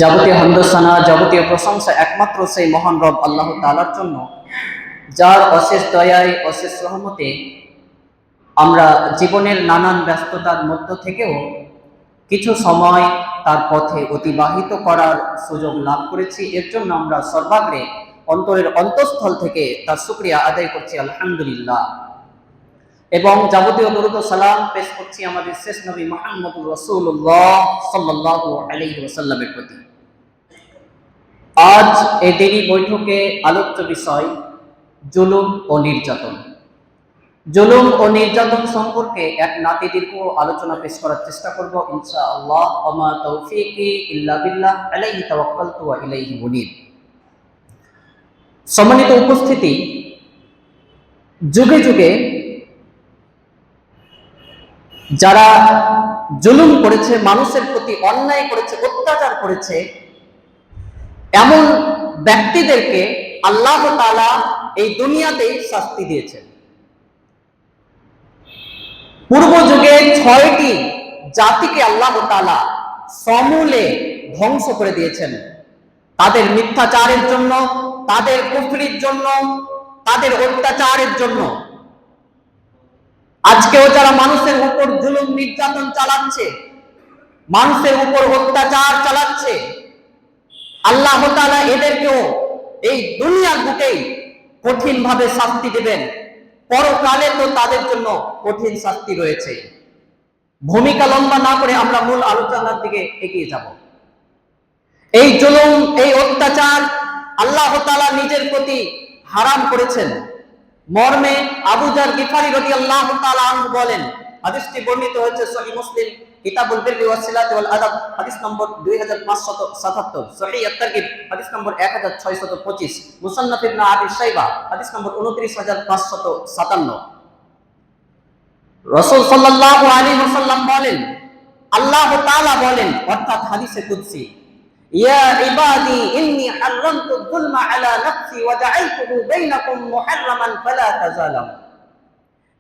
যাবতীয় হামদসানা, যাবতীয় প্রশংসা একমাত্র সেই মহান রব আল্লাহ তাআলার জন্য, যার অশেষ দয়ায়, অশেষ রহমতে আমরা জীবনের নানান ব্যস্ততার মধ্য থেকেও কিছু সময় তার পথে অতিবাহিত করার সুযোগ লাভ করেছি। এর জন্য আমরা সর্বাগ্রে অন্তরের অন্তঃস্থল থেকে তার শুকরিয়া আদায় করছি, আলহামদুলিল্লাহ। এবং যাবতীয় দরুদ ও সালাম পেশ করছি আমাদের শেষ নবী মুহাম্মদুর রাসূলুল্লাহ সাল্লাল্লাহু আলাইহি ওয়াসাল্লামের প্রতি। আজ এই দেরি বৈঠকে আলোচ্য বিষয় জুলুম ও নির্যাতন। জুলুম ও নির্যাতন সম্পর্কে এক নাতিদীর্ঘ আলোচনা পেশ করার চেষ্টা করব ইনশাআল্লাহ। ওমা তৌফিকি ইল্লা বিল্লাহ, আলাইহি তাওয়াক্কালতু ওয়া ইলাইহি মুনীব। সম্মানিত উপস্থিতি, যুগে যুগে যারা জুলুম করেছে, মানুষের প্রতি অন্যায় করেছে, অত্যাচার করেছে, এমন ব্যক্তিদেরকে আল্লাহ তাআলা এই দুনিয়াতেই শাস্তি দিয়েছেন। পূর্ব যুগে 6টি জাতিকে আল্লাহ তাআলা সমূলে ধ্বংস করে দিয়েছেন, তাদের মিথ্যাচারের জন্য, তাদের কুফরির জন্য, তাদের অত্যাচারের জন্য। আজকেও যারা মানুষের উপর জুলুম নির্যাতন চালাচ্ছে, মানুষের উপর অত্যাচার চালাচ্ছে, আল্লাহ তাআলা এদেরকেও এই দুনিয়ার বুকেই কঠিন ভাবে শাস্তি দেবেন। পরকালে তো তাদের জন্য কঠিন শাস্তি রয়েছে। ভূমিকা লম্বা না করে আমরা মূল আলোচনার দিকে এগিয়ে যাব। এই জুলুম, এই অত্যাচার আল্লাহ তাআলা নিজের প্রতি হারাম করেছেন। মর্মে আবু যার গিফারি রাদিয়াল্লাহু তাআলা আনহু বলেন, হাদিসটি বর্ণিত হয়েছে সহিহ মুসলিম কিতাবুল বিররি ওয়াস সিলাতি ওয়াল আদাব, হাদিস নম্বর 2577, সহিহ আত-তারগিব হাদিস নম্বর 1625, মুসান্নাফ ইবনে আবি শাইবা হাদিস নম্বর 29557। রাসূল সাল্লাল্লাহু আলাইহি ওয়াসাল্লাম বলেন, আল্লাহ তাআলা বলেন, অর্থাৎ হাদিসে কুদসি, ইয়া ইবাদি ইন্নী হারামতু যুলমা আলা নাফসি ওয়া জাআলতুহু বাইনাকুম মুহাররামান ফালা তাযালামু।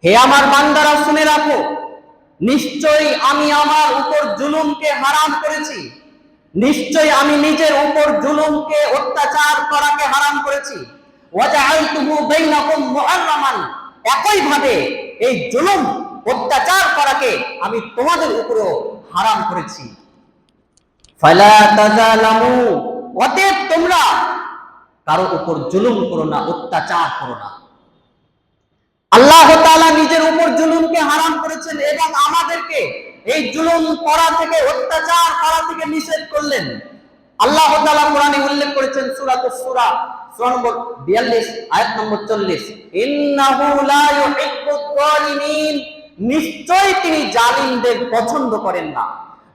হে আমার বান্দারা, শুনে রাখো, নিশ্চয়ই আমি আমার উপর জুলুমকে হারাম করেছি, নিশ্চয়ই আমি নিজের উপর জুলুমকে, অত্যাচার করাকে হারাম করেছি। ওয়া জাআলতুহু বাইনাকুম মুহাররামান, একই ভাবে এই জুলুম, অত্যাচার করাকে আমি তোমাদের উপরেও হারাম করেছি। ফালা তাযালামু, অতএব তোমরা কারো উপর জুলুম করো না, অত্যাচার করো না। আল্লাহ তাআলা নিজের উপর জুলুমকে হারাম করেছেন এবং আমাদেরকে এই জুলুম করা থেকে, অত্যাচার করা থেকে নিষেধ করলেন। আল্লাহ তাআলা কোরআনে উল্লেখ করেছেন সূরাতুস সূরা, সূরা নম্বর 42 আয়াত নম্বর 40, ইন্নাহু লা ইউহিব্বুয যালিমিন, নিশ্চয়ই তিনি জালিমদের পছন্দ করেন না।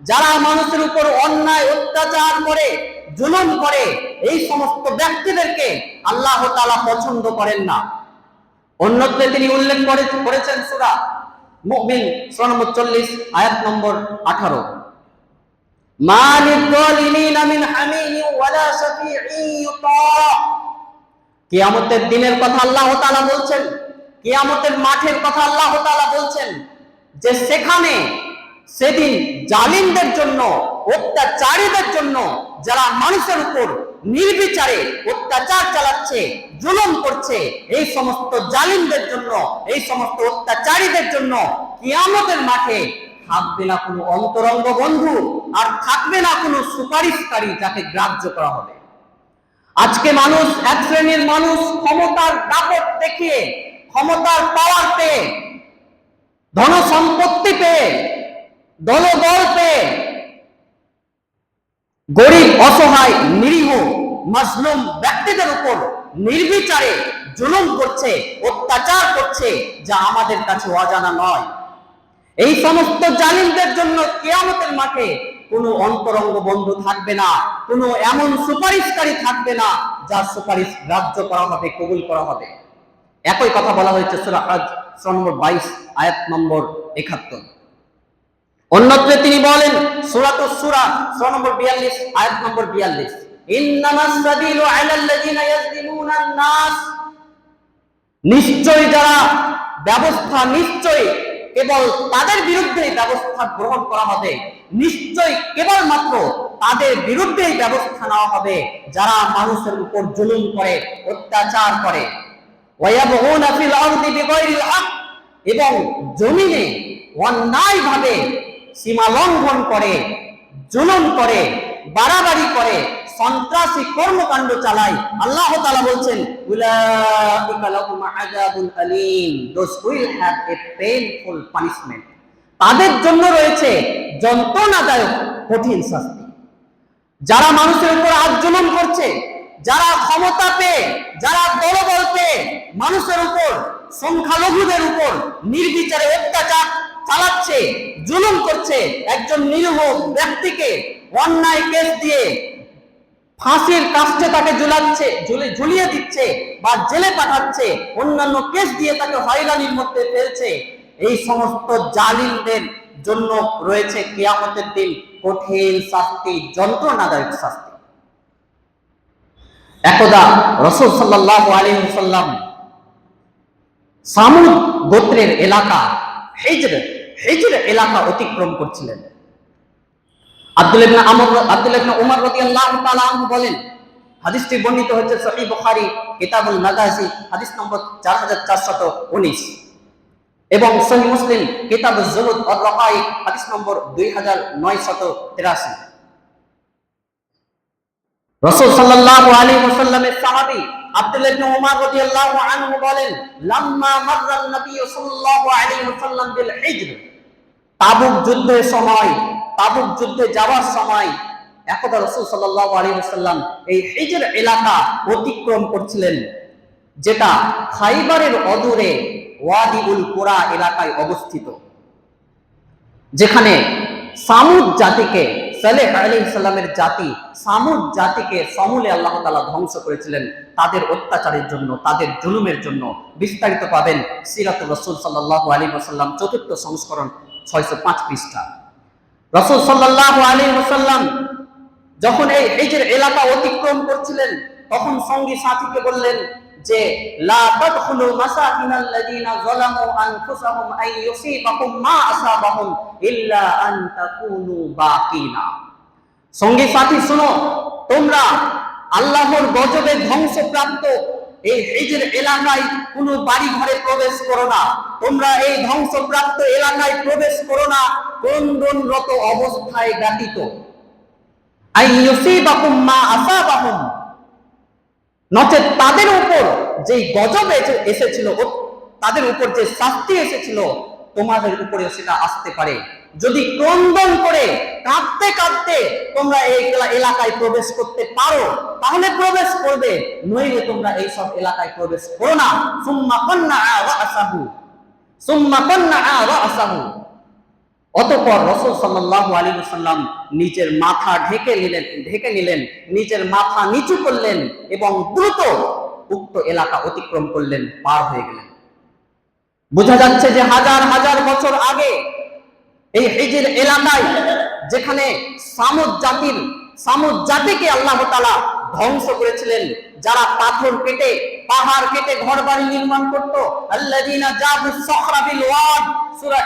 যারা মানুষের উপর অন্যায়, অত্যাচার করে, জুলুম করে, এই সমস্ত ব্যক্তিদেরকে আল্লাহ তাআলা পছন্দ করেন না। অন্যত্রে তিনি উল্লেখ করেছেন সূরা মুমিন, সূরা নম্বর 40 আয়াত নম্বর 18, মা লিয-যালিমিনা মিন হামিম ওয়ালা শাফীঈন ইউতা। কিয়ামতের দিনের কথা আল্লাহ তাআলা বলছেন, কিয়ামতের মাঠের কথা আল্লাহ তাআলা বলছেন, যে সেখানে, সেদিন জালিমদের জন্য, অত্যাচারীদের জন্য, যারা মানুষের উপর নির্বিচারে অত্যাচার চালাচ্ছে, জুলুম করছে, এই সমস্ত জালিমদের জন্য, এই সমস্ত অত্যাচারীদের জন্য কিয়ামতের মাঠে থাকবে না কোনো অন্তরঙ্গ বন্ধু, আর থাকবে না কোনো সুপারিশকারী যাকে গ্রাহ্য করা হবে। আজকে মানুষ, এক শ্রেণীর মানুষ ক্ষমতার দাপট দেখিয়ে, ক্ষমতার পাওয়ার পেয়ে, ধন সম্পত্তি পেয়ে, দলবল পেয়ে গরিব, অসহায়, নিরীহ, মাজলুম ব্যক্তিদের উপর নির্বিচারে জুলুম করছে, অত্যাচার করছে, যা আমাদের কাছে অজানা নয়। এই সমস্ত জালিমদের জন্য কিয়ামতের মাঠে কোনো অন্তরঙ্গ বন্ধু থাকবে না, কোনো এমন সুপারিশকারী থাকবে না যার সুপারিশ গ্রাহ্য করা হবে, কবুল করা হবে। একই কথা বলা হয়েছে সূরা হজ, সূরা নম্বর 22 আয়াত নম্বর 71। অন্যত্রে তিনি বলেন সূরাতুস সূরা, সূরা নম্বর 42 আয়াত নম্বর 42, ইন্নামাস সাবিলু আলাল্লাযিনা ইয়াযলিমুনান নাস, নিশ্চয়ই যারা ব্যবস্থা, নিশ্চয়ই কেবল তাদের বিরুদ্ধে ব্যবস্থা গ্রহণ করা হবে, নিশ্চয়ই কেবলমাত্র তাদের বিরুদ্ধেই ব্যবস্থা নেওয়া হবে যারা মানুষের উপর জুলুম করে, অত্যাচার করে। ওয়ায়াবগুনা ফিল আরদি বিগাইরিল হক, এবং জমিনে অন্যায়ভাবে সীমা লঙ্ঘন করে, জুলুম করে, বাড়াবাড়ি করে, সন্ত্রাসী কর্মকাণ্ড চালায়। আল্লাহ তাআলা বলছেন, উলাইকা লাহুম আযাবুন আলীম, those will have a painful punishment, তাদের জন্য রয়েছে যন্ত্রণাদায়ক কঠিন শাস্তি। যারা মানুষের উপর জুলুম করছে, যারা ক্ষমতা পেয়ে, যারা দলবল পেয়ে মানুষের উপর, সংখ্যালঘুদের উপর নির্বিচারে অত্যাচার চালাচ্ছে, জুলুম করছে, একজন নিরীহ ব্যক্তিকে অন্যায় কেস দিয়ে ফাঁসির কাস্টে তাকে ঝুলিয়ে দিচ্ছে বা জেলে পাঠাচ্ছে, অন্যান্য কেস দিয়ে তাকে হয়রানির মধ্যে ফেলছে, এই সমস্ত জালিমদের জন্য রয়েছে কিয়ামতের দিন কঠিন শাস্তি, যন্ত্রণাদায়ক শাস্তি। একদা রাসূল সাল্লাল্লাহু আলাইহি ওয়াসাল্লাম সামুদ গোত্রের এলাকা হিজর এলাকা অতিক্রম করছিলেন। আব্দুল্লাহ ইবনে উমর রাদিয়াল্লাহু তাআলা আনহু বলেন, হাদিসটি বর্ণিত হচ্ছে সহিহ বুখারী কিতাবুল মাগাজি হাদিস নম্বর 4419 এবং সহিহ মুসলিম কিতাবুজ যুহুদ ওয়ার রাকাইক হাদিস নম্বর 2983। রাসূল সাল্লাল্লাহু আলাইহি ওয়াসাল্লামের সাহাবী আব্দুল্লাহ ইবনে উমর রাদিয়াল্লাহু আনহু বলেন, লাম্মা মাররান নবী সাল্লাল্লাহু আলাইহি ওয়াসাল্লাম বিল হিজর, তাবুক যুদ্ধের সময়, তাবুক যুদ্ধে যাওয়ার সময় একদা রাসূল সাল্লাল্লাহু আলাইহি ওয়াসাল্লাম এই হিজর এলাকা অতিক্রম করছিলেন, যেটা খাইবারের অদূরে ওয়াদিউল কুরা এলাকায় অবস্থিত, যেখানে সামুদ জাতিকে, সালেহ আলাইহিস সালামের জাতি সামুদ জাতিকে সমূলে আল্লাহ তাআলা ধ্বংস করেছিলেন তাদের অত্যাচারের জন্য, তাদের জুলুমের জন্য। বিস্তারিত পাবেন সিরাতুর রাসূল সাল্লাল্লাহু আলাইহি ওয়াসাল্লাম ৪র্থ সংস্করণ ৬০৫ পৃষ্ঠা। রাসূল সাল্লাল্লাহু আলাইহি ওয়াসাল্লাম যখন এই হিজর এলাকা অতিক্রম করছিলেন, তখন সঙ্গী সাথীকে বললেন যে, লা তাদখুলু মাসাকিনাল্লাযিনা যালামু আনফুসাহুম আন ইউসিবাকুম মা আসাবাহুম ইল্লা আন তাকুনু বাকিনা। সঙ্গী সাথী শুনো, তোমরা আল্লাহর গজবে ধ্বংসপ্রাপ্ত এই হিজর এলাকায় কোনো বাড়ি ঘরে প্রবেশ করো না, তোমরা এই ধ্বংসপ্রাপ্ত এলাকায় প্রবেশ করো না ক্রন্দনরত অবস্থায় ব্যতীত। আন ইউসিবাকুম মা আসাবাহুম, নচেত তাদের উপর যে গজব এসেছিল, তাদের উপর যে শাস্তি এসেছিল, তোমাদের উপরে সেটা আসতে পারে। যদি ক্রন্দন করে কাঁদতে কাঁদতে তোমরা এই এলাকায় প্রবেশ করতে পারো তাহলে প্রবেশ করবে, নইলে তোমরা এই সব এলাকায় প্রবেশ করো না। সুম্মা কান্নাআ রাসাহু, অতঃপর রাসূল সাল্লাল্লাহু আলাইহি ওয়াসাল্লাম নিজের মাথা ঢেকে নিলেন, নিজের মাথা নিচু করলেন এবং দ্রুত উক্ত এলাকা অতিক্রম করলেন, পার হয়ে গেলেন। বোঝা যাচ্ছে যে হাজার হাজার বছর আগে এই হিজর এলাকায়, যেখানে সামুদ জাতিকে আল্লাহ তাআলা ধ্বংস করেছিলেন, যারা পাথর কেটে, পাহাড় কেটে ঘরবাড়ি নির্মাণ করত, আল্লাযীনা জাবুস সখরা বিল ওয়াদ, সূরা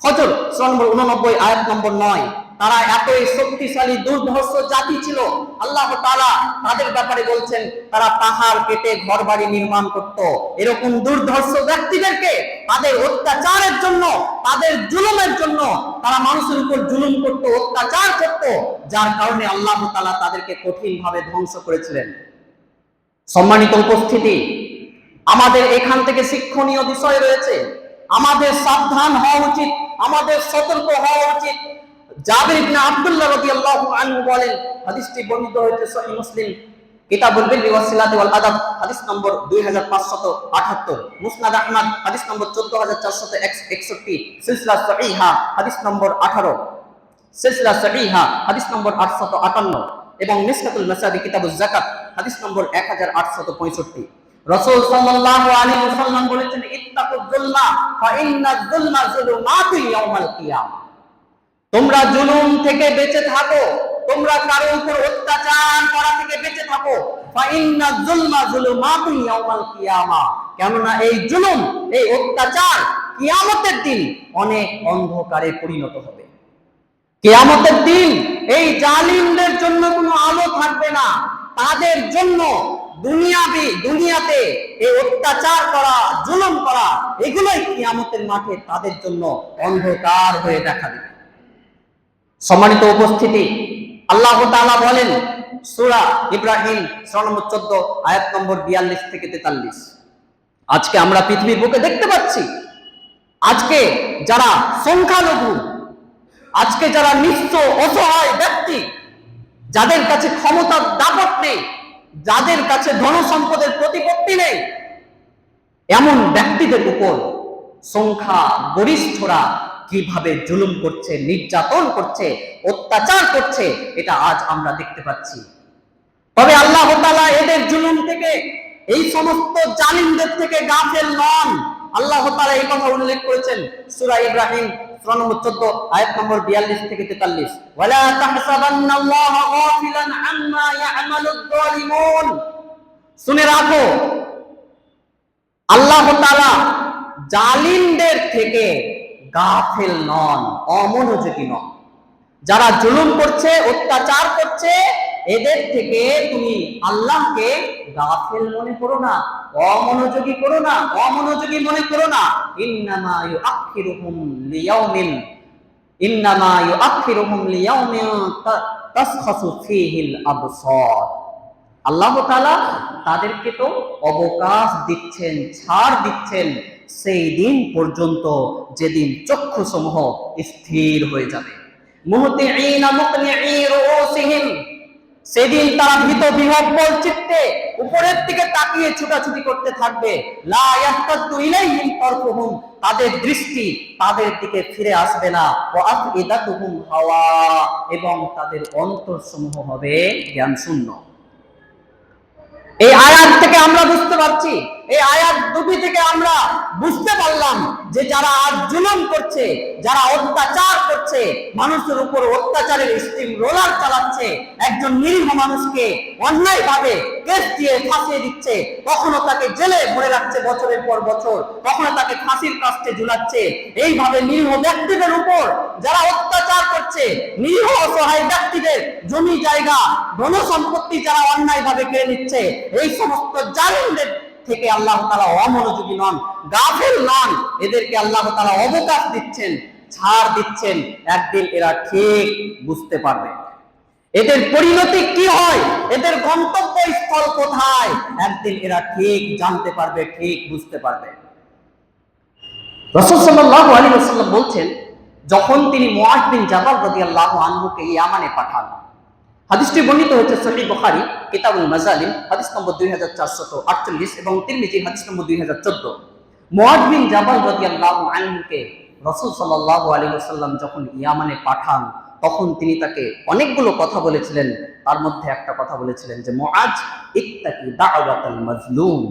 ফজর সূরা নম্বর 89 আয়াত নম্বর 9। তারা এতই শক্তিশালী দুর্ধর্ষ জাতি ছিল, আল্লাহ তাআলা তাদের ব্যাপারে বলছেন তারা পাহাড় কেটে ঘরবাড়ি নির্মাণ করত। এরকম দুর্ধর্ষ ব্যক্তিদেরকে তাদের অত্যাচারের জন্য, তাদের জুলুমের জন্য, তারা মানুষের উপর জুলুম করত, অত্যাচার করত, যার কারণে আল্লাহ তাআলা তাদেরকে কঠিনভাবে ধ্বংস করেছিলেন। সম্মানিত উপস্থিতি, আমাদের এখান থেকে শিক্ষণীয় বিষয় রয়েছে, আমাদের সাবধান হওয়া উচিত, আমাদের সতর্ক হওয়া উচিত। জাবির ইবনে আব্দুল্লাহ রাদিয়াল্লাহু আনহু বলেন, হাদিসটি বর্ণিত হয়েছে সহিহ মুসলিম কিতাবুল বিররি ওয়াস সিলাতি ওয়াল আদাব হাদিস নম্বর 2578, মুসনাদ আহমদ হাদিস নম্বর 14461, সিলসিলা সহিহা হাদিস নম্বর 18, সিলসিলা সহিহা হাদিস নম্বর 858 এবং মিশকাতুল মাসাবি কিতাবুজ যাকাত হাদিস নম্বর 1865। রাসূল সাল্লাল্লাহু আলাইহি ওয়াসাল্লাম বলেছেন, ইত্তাকুয যুলমা ফা ইন্নায যুলমা যুলুমাতু ইয়াউমাল কিয়ামা, তোমরা জুলুম থেকে বেঁচে থাকো, তোমরা কারো উপর অত্যাচার করা থেকে বেঁচে থাকো। ফা ইন্নায যুলমা যুলুমাতু ইয়াউমাল কিয়ামা, কেননা এই জুলুম, এই অত্যাচার কিয়ামতের দিন অনেক অন্ধকারে পরিণত হবে। কিয়ামতের দিন এই জালিমদের জন্য কোনো আলো থাকবে না। তাদের জন্য দুনিয়াতে এই অত্যাচার করা, জুলুম করা, এগুলোই কিয়ামতের মাঠে তাদের জন্য অন্ধকার হয়ে দেখা দেবে। সম্মানিত উপস্থিতি, আল্লাহ তাআলা বলেন সূরা ইব্রাহিম সূরা নম্বর 14 আয়াত নম্বর 42 থেকে 43, আজকে আমরা পৃথিবীর বুকে দেখতে পাচ্ছি, আজকে যারা সংখ্যালঘু, আজকে যারা নিঃস্ব অসহায় ব্যক্তি, যাদের কাছে ক্ষমতার দাপট নেই, যাদের কাছে ধন সম্পদের প্রতিপত্তি নেই, এমন ব্যক্তিদের উপর সংখ্যা গরিষ্ঠরা কিভাবে জুলুম করছে, নির্যাতন করছে, অত্যাচার করছে, এটা আজ আমরা দেখতে পাচ্ছি। তবে আল্লাহ তাআলা এদের জুলুম থেকে, এই সমস্ত জালিমদের থেকে গাফেল নন। আল্লাহ তাআলা এই কথা উল্লেখ করেছেন সূরা ইব্রাহিম সূরা নম্বর 14 আয়াত নম্বর 42 থেকে 43, ওয়ালা তাহসাবান্নাল্লাহা গাফিলান আম্মা ইয়া'মালুয যালিমুন। শুনে রাখো, আল্লাহ তাআলা জালিমদের থেকে গাফেল নন, অমনোযোগী নন। যারা জুলুম করছে, অত্যাচার করছে, এদের থেকে তুমি আল্লাহকে গাফেল মনে করো না, অমনোযোগী মনে করো না। ইন্নামা ইউআখিরুহুম লিয়াউমিন তাসখাসু ফীহিল আবসার। আল্লাহ তাআলা তাদেরকে তো অবকাশ দিচ্ছেন, ছাড় দিচ্ছেন সেই দিন পর্যন্ত যেদিন চক্ষুসমূহ স্থির হয়ে যাবে। মুহতিঈনা মুকনিঈ রুউসিহিম, সেদিন তারা ভীত বিহ্বল চিত্তে উপরের দিকে তাকিয়ে ছুটাছুটি করতে থাকবে। লা ইয়াহতাদু ইলাইহিম তারফুহুম, তাদের দৃষ্টি তাদের দিকে ফিরে আসবে না। ওয়া আফইদাতুহুম হাওয়া, এবং তাদের অন্তরসমূহ হবে জ্ঞান শূন্য। এই আয়াত থেকে আমরা বুঝতে পারছি, এই আয়াত দুটি থেকে আমরা বুঝতে পারলাম যে যারা আজ জুলুম করছে, যারা অত্যাচার করছে, মানুষের উপর অত্যাচারের স্টিম রোলার চালাচ্ছে, একজন নিরীহ মানুষকে অন্যায়ভাবে কেস দিয়ে ফাঁসিয়ে দিচ্ছে, কখনো তাকে জেলে ভরে রাখছে বছরের পর বছর, কখনো তাকে ফাঁসির কাস্টে ঝুলাচ্ছে, এইভাবে নিরীহ ব্যক্তিদের উপর যারা অত্যাচার করছে, নিরীহ অসহায় ব্যক্তিদের জমি জায়গা ধন সম্পত্তি যারা অন্যায়ভাবে কেড়ে নিচ্ছে, এই সমস্ত জালিমদের থেকে আল্লাহ তাআলা অমনোযোগী নন, গাফেল নন। এদেরকে আল্লাহ তাআলা অবকাশ দিচ্ছেন, ছাড় দিচ্ছেন। একদিন এরা ঠিক বুঝতে পারবে এদের পরিণতি কি হয়, এদের গন্তব্য স্থল কোথায়। একদিন এরা ঠিক জানতে পারবে, ঠিক বুঝতে পারবে। রাসূল সাল্লাল্লাহু আলাইহি ওয়াসাল্লাম বলছেন, যখন তিনি মুআয বিন জাবাল রাদিয়াল্লাহু আনহুকে ইয়ামানে পাঠান, হাদিসটি বর্ণিত হয়েছে সহিহ বুখারী কিতাবুল মাযালিম হাদিস নম্বর 2448 এবং তিরমিজি হাদিস নম্বর 2014। মুআয বিন জাবাল রাদিয়াল্লাহু আনহুকে রাসূল সাল্লাল্লাহু আলাইহি ওয়াসাল্লাম যখন ইয়ামানে পাঠান, তখন তিনি তাকে অনেকগুলো কথা বলেছিলেন। তার মধ্যে একটা কথা বলেছিলেন যে, মুআয ইত্তাকি দাওয়াতাল মাজলুম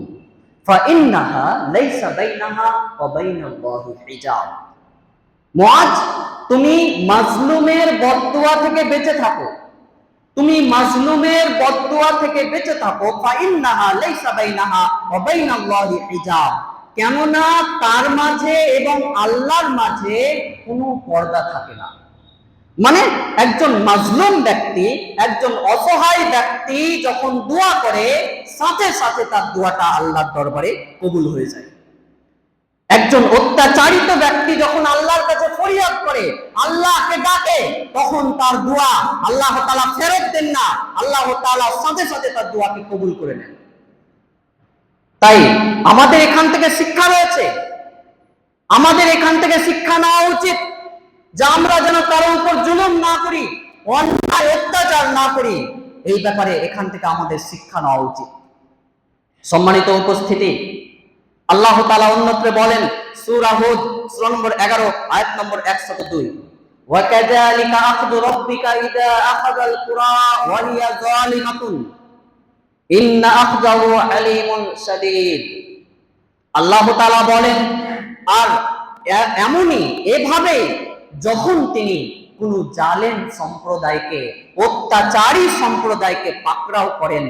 ফাইন্নাহা লাইসা বাইনাহা ওয়া বাইনাল্লাহি হিজাব। মুআয, তুমি মাজলুমের বদদুয়া থেকে বেঁচে থাকো, তুমি মাজলুমের বদদুয়া থেকে বেঁচে থাকো। ফাইন্নাহা লাইসা বাইনাহা ওয়া বাইনাল্লাহি হিজাব, কেননা তার মাঝে এবং আল্লাহর মাঝে কোনো পর্দা থাকে না। মানে একজন মাজলুম ব্যক্তি, একজন অসহায় ব্যক্তি যখন দোয়া করে, সাথে সাথে তার দোয়াটা আল্লাহর দরবারে কবুল হয়ে যায়। একজন অত্যাচারিত ব্যক্তি যখন আল্লাহর কাছে ফরিয়াদ করে, আল্লাহকে ডাকে, তখন তার দোয়া আল্লাহ তাআলা ফেরত দেন না, আল্লাহ তাআলা সাথে সাথে তার দোয়াকে কবুল করে নেন। তাই আমাদের এখান থেকে শিক্ষা রয়েছে, আমাদের এখান থেকে শিক্ষা নেওয়া উচিত যে আমরা যেন কারো উপর জুলুম না করি, অন্যায় অত্যাচার না করি। এই ব্যাপারে এখান থেকে আমাদের শিক্ষা নেওয়া উচিত। সম্মানিত উপস্থিতি, আল্লাহ তাআলা অন্যত্র বলেন সূরা হুদ সূরা নম্বর 11 আয়াত নম্বর 102, ওয়া কাযালিকা আখযু রাব্বিকা ইযা আখাযাল কুরা ওয়া হিয়া যালিমাতুন ইন্না আখযাহু আলীমুন শাদীদ। আল্লাহ তাআলা বলেন, আর এমনই এভাবে যখন তিনি কোন জালেম সম্প্রদায়কে, অত্যাচারী সম্প্রদায়কে পাকড়াও করেন,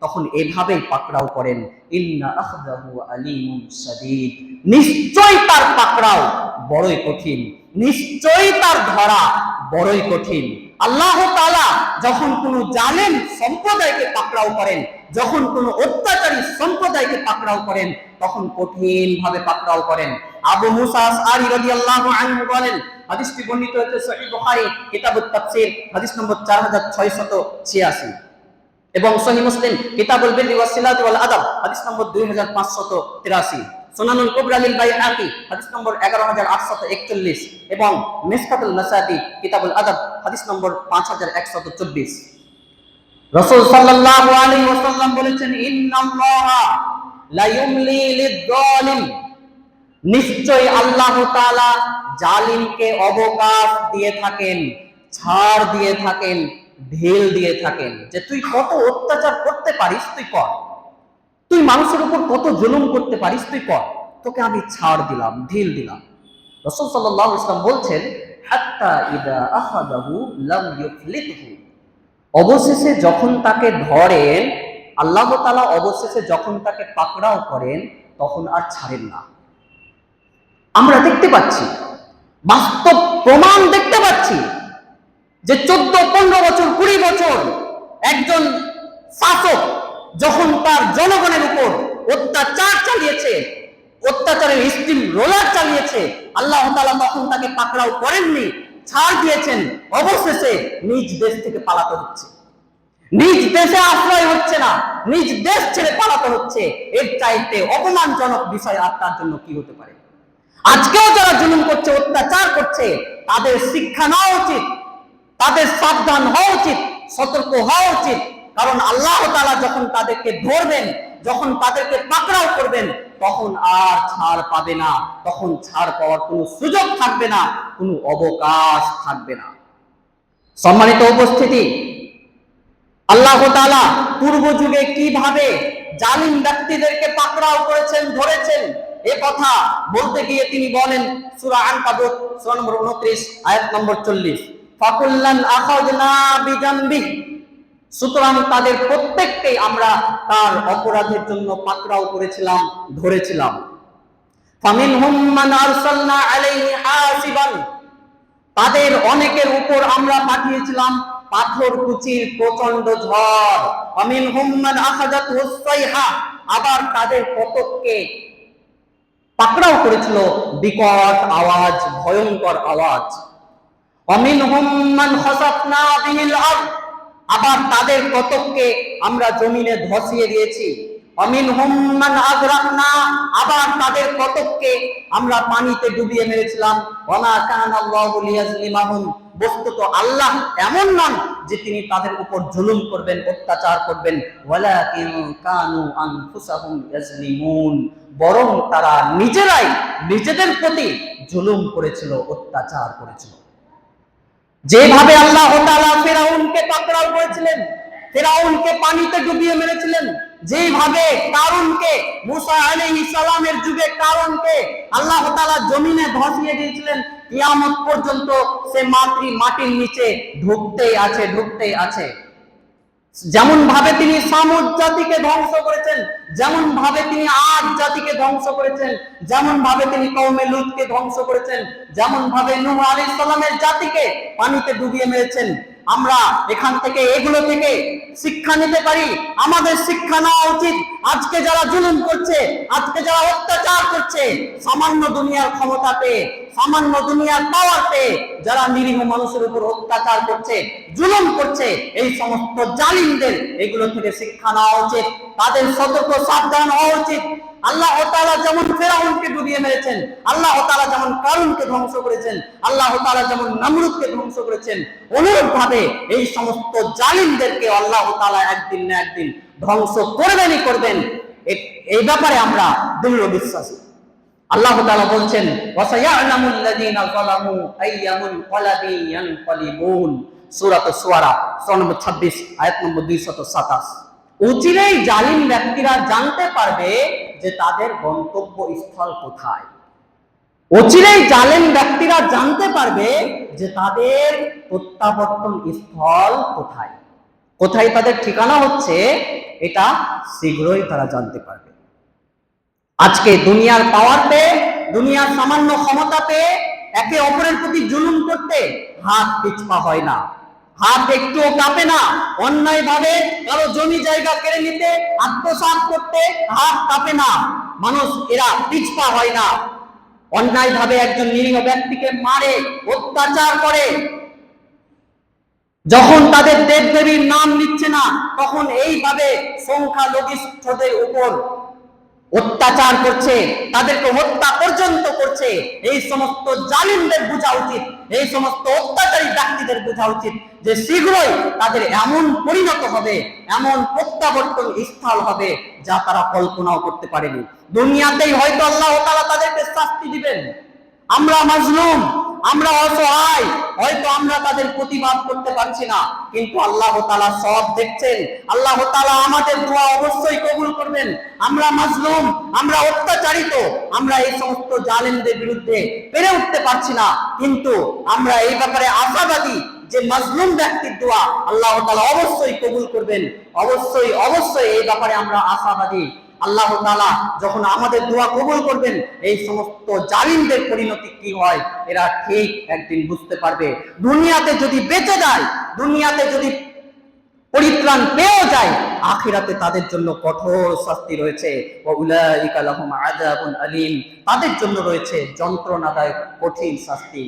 তখন এভাবেই পাকড়াও করেন, ইন্না আখযাহু আলীমুন শাদীদ, নিশ্চয়ই তার পাকড়াও বড়ই কঠিন, নিশ্চয়ই তার ধরা বড়ই কঠিন। আল্লাহ তাআলা যখন কোনো জালেম সম্প্রদায়কে পাকড়াও করেন, যখন কোনো অত্যাচারী সম্প্রদায়কে পাকড়াও করেন, তখন কঠিন ভাবে পাকড়াও করেন। আবু মুসা আশআরী রাদিয়াল্লাহু আনহু বলেন, হাদিসটি বর্ণিত হয়েছে সহিহ বুখারী কিতাবুত তাফসীর হাদিস নম্বর 4686 এবং সহিহ মুসলিম কিতাবুল বিররি ওয়াসিলাতি ওয়াল আদাব হাদিস নম্বর 2583, সুনানুল কুবরা লিল বাইহাকি হাদিস নম্বর 11841 এবং মিসকাতুল মাসাদি কিতাবুল আদাব হাদিস নম্বর 5124। রাসূল সাল্লাল্লাহু আলাইহি ওয়াসাল্লাম বলেছেন, ইন্নাল্লাহা লা ইউমলি লিয-যালিম, নিশ্চয়ই আল্লাহ তাআলা জালিমকে অবকাশ দিয়ে থাকেন, ছাড় দিয়ে থাকেন, ঢিল দিয়ে থাকেন, যে তুই কত অত্যাচার করতে পারিস তুই কর, তুই মানুষের উপর কত জুলুম করতে পারিস তুই কর, তোকে আমি ছাড় দিলাম, ঢিল দিলাম। রাসূল সাল্লাল্লাহু আলাইহি ওয়াসাল্লাম বলছেন, হাত্তা ইদা আখাযাহু লাম ইউফলিতহু, অবশেষে যখন তাকে ধরেন, আল্লাহ তাআলা অবশেষে যখন তাকে পাকড়াও করেন, তখন আর ছাড়েন না। আমরা দেখতে পাচ্ছি, বাস্তব প্রমাণ দেখতে পাচ্ছি যে 14-15 বছর 20 বছর একজন শাসক যখন তার জনগণের উপর অত্যাচার চালিয়েছে, অত্যাচারের স্টিম রোলার চালিয়েছে, আল্লাহ তাআলা তখন তাকে পাকড়াও করেননি, ছাড় দিয়েছেন। অবশেষে নিজ দেশ থেকে পালাতে হচ্ছে, নিজ দেশে আশ্রয় হচ্ছে না, নিজ দেশ ছেড়ে পালাতে হচ্ছে। এর চাইতে অপমানজনক বিষয় আর তার জন্য কি হতে পারে? আজকেও যারা জুলুম করছে, অত্যাচার করছে, তাদের শিক্ষা নেওয়া উচিত, তাদের সাবধান হওয়া উচিত, সতর্ক হওয়া উচিত। কারণ আল্লাহ তাআলা যখন তাদেরকে ধরবেন, যখন তাদেরকে পাকড়াও করবেন, তখন আর ছাড় পাবে না, তখন ছাড় পাওয়ার কোনো সুযোগ থাকবে না, কোনো অবকাশ থাকবে না। সম্মানিত উপস্থিতি, আল্লাহ তাআলা পূর্ব যুগে কিভাবে জালিম ব্যক্তিদেরকে পাকড়াও করেছেন, ধরেছেন, এ কথা বলতে গিয়ে তিনি বলেন সূরা আনকাবুত সূরা নম্বর 29 আয়াত নম্বর 40, ফাকুল্লান আখাযনা বিজামবিহি, সুতরাং তাদের প্রত্যেককেই আমরা তার অপরাধের জন্য পাকড়াও করেছিলাম, ধরেছিলাম। ফামিনহুম মান আরসালনা আলাইহি হাসিবান, তাদের অনেকের উপর আমরা পাঠিয়েছিলাম পাথর কুচির প্রচন্ড ঝড়। ফামিনহুম মান আখাযাতহুস সাইহা, আবার তাদের কতককে পাকড়াও করেছিল বিকট আওয়াজ, ভয়ঙ্কর আওয়াজ। ফামিনহুম মান খাসাফনা বিহিল আরদ, আবার তাদের কতককে আমরা জমিনে ধসিয়ে দিয়েছি। ফামিনহুম মান আগরাকনা, আবার তাদের কতককে আমরা পানিতে ডুবিয়ে মেরেছিলাম। ওয়ামা কানা আল্লাহু লিয়াজলিমাহুম, বস্তুত আল্লাহ এমন নন যে তিনি তাদের উপর জুলুম করবেন, অত্যাচার করবেন। ওয়ালাকিন কানু আনফুসাহুম ইয়াজলিমুন, বরং তারা নিজেরাই নিজেদের প্রতি জুলুম করেছিল, অত্যাচার করেছিল। যেভাবে আল্লাহ তাআলা ফিরআউনকে পাকড়াও করেছিলেন, ফিরআউনকে পানিতে ডুবিয়ে মেরেছিলেন, যেভাবে কারুনকে, মুসা আলাইহিস সালামের যুগে কারুনকে আল্লাহ তাআলা জমিনে ধসিয়ে দিয়েছিলেন, কিয়ামত পর্যন্ত সে মাটির নিচে ঢুকতেই আছে, ঢুকতেই আছে। যেমন ভাবে তিনি সামুদ জাতিকে ধ্বংস করেছেন, যেমন ভাবে তিনি আদ জাতিকে ধ্বংস করেছেন, যেমন ভাবে তিনি কওমে লূতকে ধ্বংস করেছেন, যেমন ভাবে নূহ আলাইহিস সালামের জাতিকে পানিতে ডুবিয়ে মেরেছেন। আমরা এখান থেকে, এগুলো থেকে শিক্ষা নিতে পারি। আমাদের শিক্ষা নেওয়া উচিত, আজকে যারা জুলুম করছে, আজকে যারা অত্যাচার করছে, সামান্য দুনিয়ার ক্ষমতা পেয়ে, সামান্য দুনিয়ার পাওয়ার পেয়ে যারা নিরীহ মানুষের উপর অত্যাচার করছে, জুলুম করছে, এই সমস্ত জালিমদের এগুলো থেকে শিক্ষা নেওয়া উচিত, তাদের সতর্ক সাবধান হওয়া উচিত। আল্লাহ তাআলা যেমন ফিরআউনকে ডুবিয়ে মেরেছেন, আল্লাহ তাআলা যেমন কারুনকে ধ্বংস করেছেন, আল্লাহ তাআলা যেমন নমরুদকে ধ্বংস করেছেন, অনুরূপভাবে এই সমস্ত জালিমদেরকে আল্লাহ তাআলা একদিন না একদিন ধ্বংস করবেনই করবেন। এই ব্যাপারে আমরা দৃঢ় বিশ্বাসী। আল্লাহ তাআলা বলছেন, ওয়াসায়ালামুল লাযিনা যালামু আইয়ামুল কলাবি ইয়ানকালিবুন, সূরা আশ-শুআরা সূরা নম্বর 26 আয়াত নম্বর 227। অচিরেই জালিম ব্যক্তিরা জানতে পারবে যে তাদের গন্তব্যস্থল কোথায়। অচিরেই জালিম ব্যক্তিরা জানতে পারবে যে তাদের প্রত্যাবর্তন স্থল কোথায়, কোথায় তাদের ঠিকানা হচ্ছে, এটা শীঘ্রই তারা জানতে পারবে। আজকে দুনিয়ার পাওয়ার পেয়ে, দুনিয়ার সামান্য ক্ষমতা পেয়ে একে অপরের প্রতি জুলুম করতে হাত পিছপা হয় না, হাত একটুও কাঁপে না। অন্যায় ভাবে কারো জমি জায়গা কেড়ে নিতে, আত্মসাৎ করতে হাত কাঁপে না। মানুষ এরা পিছপা হয় না। অন্যায় ভাবে একজন নিরীহ ব্যক্তিকে মারে, অত্যাচার করে, যখন তাদের দেবদেবীর নাম নিচ্ছে না, তখন এইভাবে সংখ্যালঘিষ্ঠদের উপর অত্যাচার করছে, তাদেরকে হত্যা পর্যন্ত করছে। এই সমস্ত জালিমদের বোঝা উচিত, এই সমস্ত অত্যাচারী ব্যক্তিদের বোঝা উচিত যে শীঘ্রই তাদের এমন পরিণত হবে, এমন প্রত্যাবর্তন স্থল হবে যা তারা কল্পনাও করতে পারেনি। দুনিয়াতেই হয়তো আল্লাহ তাআলা তাদেরকে শাস্তি দিবেন। আমরা মাজলুম, আমরা অসহায়, হয়তো আমরা তাদের প্রতিবাদ করতে পারছি না, কিন্তু আল্লাহ তাআলা সব দেখছেন। আল্লাহ তাআলা আমাদের দোয়া অবশ্যই কবুল করবেন। আমরা মাজলুম, আমরা অত্যাচারিত, আমরা এই সমস্ত জালেমদের বিরুদ্ধে পেরে উঠতে পারছি না, কিন্তু আমরা এই ব্যাপারে আশাবাদী যে মাজলুম ব্যক্তির দোয়া আল্লাহ তাআলা অবশ্যই কবুল করবেন। অবশ্যই অবশ্যই এই ব্যাপারে আমরা আশাবাদী। আল্লাহ তাআলা যখন আমাদের দোয়া কবুল করবেন, এই সমস্ত জালিমদের পরিণতি কি হয় এরা ঠিক একদিন বুঝতে পারবে। দুনিয়াতে যদি বেঁচে যায়, দুনিয়াতে যদি পরিত্রাণ পেয়েও যায়, আখিরাতে তাদের জন্য কঠোর শাস্তি রয়েছে। ওয়াউলাইকা লাহুম আযাবুন আলীম, তাদের জন্য রয়েছে যন্ত্রণাদায়ক কঠিন শাস্তি।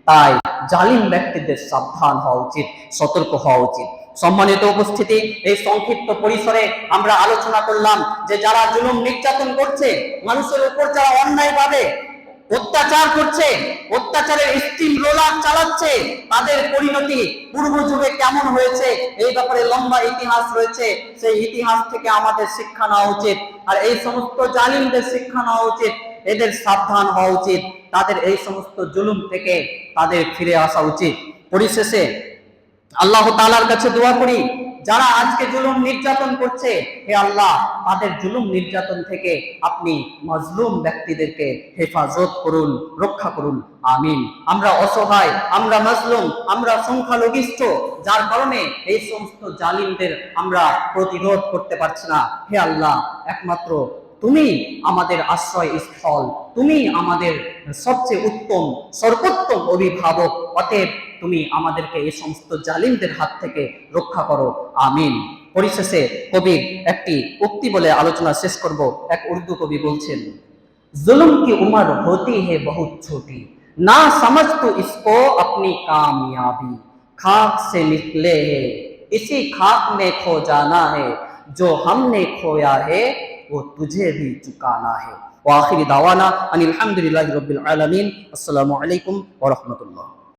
তাই জালিম ব্যক্তিদের সাবধান হওয়া উচিত, সতর্ক হওয়া উচিত। সম্মানিত উপস্থিতি, এই সংক্ষিপ্ত পরিসরে আমরা আলোচনা করলাম যে যারা জুলুম নির্যাতন করছে, মানুষের উপর যারা অন্যায়ভাবে অত্যাচার করছে, অত্যাচারের স্টিম রোলার চালাচ্ছে, তাদের পরিণতি পূর্ব যুগে কেমন হয়েছে এই ব্যাপারে লম্বা ইতিহাস রয়েছে। সেই ইতিহাস থেকে আমাদের শিক্ষা নেওয়া উচিত, আর এই সমস্ত জালিমদের শিক্ষা নেওয়া উচিত। এদের সাবধান হওয়া উচিত, তাদের এই সমস্ত জুলুম থেকে তাদের ফিরে আসা উচিত। পরিশেষে আল্লাহ তাআলার কাছে দোয়া করি, যারা আজকে জুলুম নির্যাতন করছে, হে আল্লাহ তাদের জুলুম নির্যাতন থেকে আপনি মাজলুম ব্যক্তিদেরকে হেফাজত করুন, রক্ষা করুন। আমিন। আমরা অসহায়, আমরা মাজলুম, আমরা সংখ্যালঘিষ্ঠ, যার কারণে এই সমস্ত জালিমদের আমরা প্রতিরোধ করতে পারছি না। হে আল্লাহ, একমাত্র তুমি আমাদের আশ্রয় স্থল, তুমি আমাদের সবচেয়ে উত্তম সর্বোত্তম অভিভাবক। অতএব তুমি আমাদেরকে এই সমস্ত জালিমদের হাত থেকে রক্ষা করো। আমিন। পরিশেষে কবি একটি উক্তি বলে আলোচনা শেষ করব। এক উর্দু কবি বলছেন, जुल्म की उम्र होती है बहुत छोटी, ना समझ तो इसको अपनी कामयाबी, खाक से निकले है इसी खाक में खो जाना है, जो हमने खोया है वो तुझे भी चुकाना है। व आखिरी दावाना अनिल हम्दुलिल्लाहि रब्बिल आलमीन। अस्सलामु अलैकुम व रहमतुल्लाह।